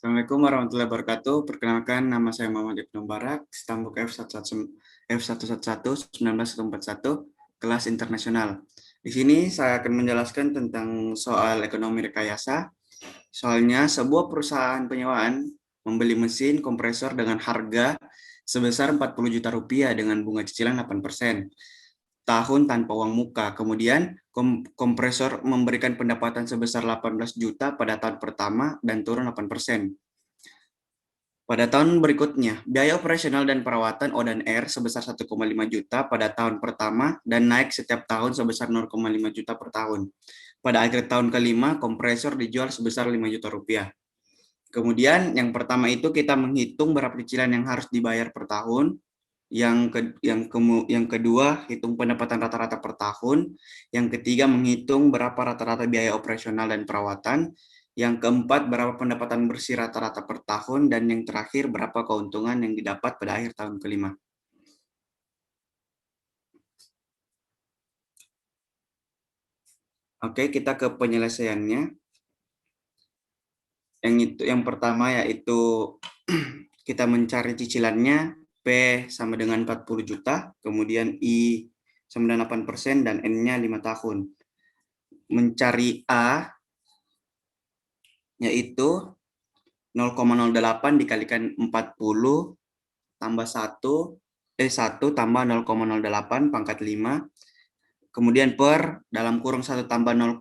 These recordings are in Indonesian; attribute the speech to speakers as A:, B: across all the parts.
A: Assalamualaikum warahmatullahi wabarakatuh. Perkenalkan, nama saya Muhammad Ibnu Barak, Stambuk F111-1941, kelas internasional. Di sini saya akan menjelaskan tentang soal ekonomi rekayasa. Soalnya, sebuah perusahaan penyewaan membeli mesin kompresor dengan harga sebesar 40 juta rupiah dengan bunga cicilan 8%. Tahun tanpa uang muka. Kemudian kompresor memberikan pendapatan sebesar 18 juta pada tahun pertama dan turun 8%. Pada tahun berikutnya, biaya operasional dan perawatan O dan R sebesar 1,5 juta pada tahun pertama dan naik setiap tahun sebesar 0,5 juta per tahun. Pada akhir tahun kelima, kompresor dijual sebesar 5 juta rupiah. Kemudian yang pertama itu kita menghitung berapa cicilan yang harus dibayar per tahun. Yang kedua, hitung pendapatan rata-rata per tahun. Yang ketiga, menghitung berapa rata-rata biaya operasional dan perawatan. Yang keempat, berapa pendapatan bersih rata-rata per tahun. Dan yang terakhir, berapa keuntungan yang didapat pada akhir tahun kelima. Oke, kita ke penyelesaiannya. Yang pertama yaitu kita mencari cicilannya. P sama dengan 40 juta, kemudian I sama dengan 8%, dan N-nya 5 tahun. Mencari A, yaitu 0,08 dikalikan 40 tambah 1 tambah 0,08 pangkat 5, kemudian per dalam kurung 1 tambah 0,08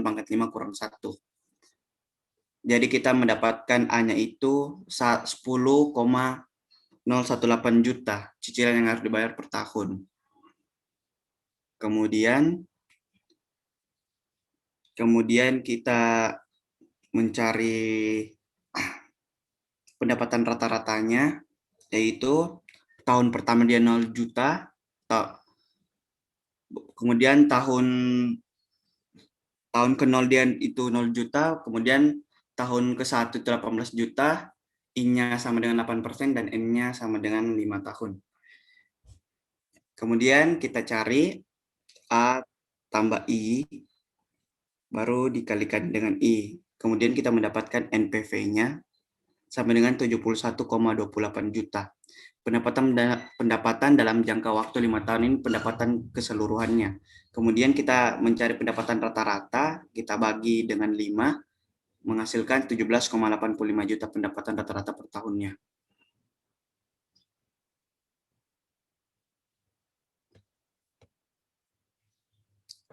A: pangkat 5 kurang 1. Jadi kita mendapatkan A-nya itu 10,018 juta cicilan yang harus dibayar per tahun. Kemudian kita mencari pendapatan rata-ratanya, yaitu tahun pertama dia 0 juta, kemudian tahun ke-0 dia itu 0 juta, kemudian tahun ke-1 itu 18 juta, I-nya sama dengan 8%, dan N-nya sama dengan 5 tahun. Kemudian kita cari A tambah I, baru dikalikan dengan I. Kemudian kita mendapatkan NPV-nya sama dengan 71,28 juta. Pendapatan dalam jangka waktu 5 tahun ini pendapatan keseluruhannya. Kemudian kita mencari pendapatan rata-rata, kita bagi dengan 5, menghasilkan 17,85 juta pendapatan rata-rata per tahunnya.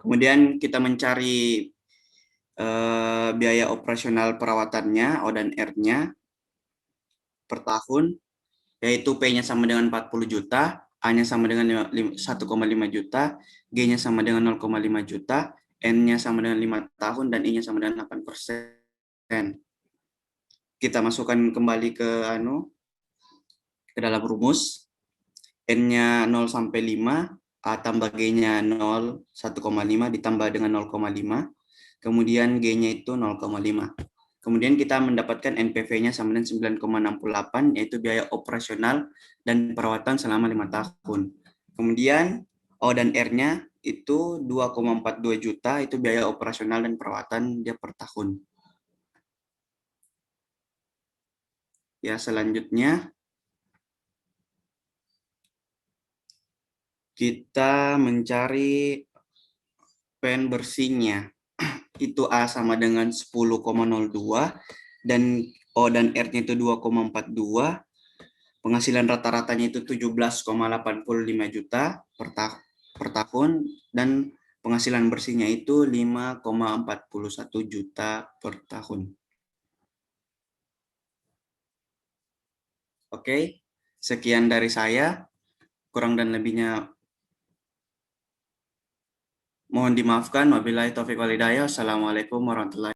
A: Kemudian kita mencari biaya operasional perawatannya, O dan R-nya, per tahun, yaitu P-nya sama dengan 40 juta, A-nya sama dengan 1,5 juta, G-nya sama dengan 0,5 juta, N-nya sama dengan 5 tahun, dan I-nya sama dengan 8%. Kita masukkan kembali ke dalam rumus. N-nya 0 sampai 5, A tambah G-nya 0, 1,5 ditambah dengan 0,5, kemudian G-nya itu 0,5. Kemudian kita mendapatkan NPV-nya sama dengan 9,68, yaitu biaya operasional dan perawatan selama 5 tahun. Kemudian O dan R-nya itu 2,42 juta, itu biaya operasional dan perawatan dia per tahun. Ya, selanjutnya kita mencari pen bersihnya. Itu A sama dengan 10,02 dan O dan R-nya itu 2,42. Penghasilan rata-ratanya itu 17,85 juta per tahun, dan penghasilan bersihnya itu 5,41 juta per tahun. Oke, sekian dari saya. Kurang dan lebihnya mohon dimaafkan. Wabillahi taufiq wal hidayah. Assalamualaikum warahmatullahi wabarakatuh.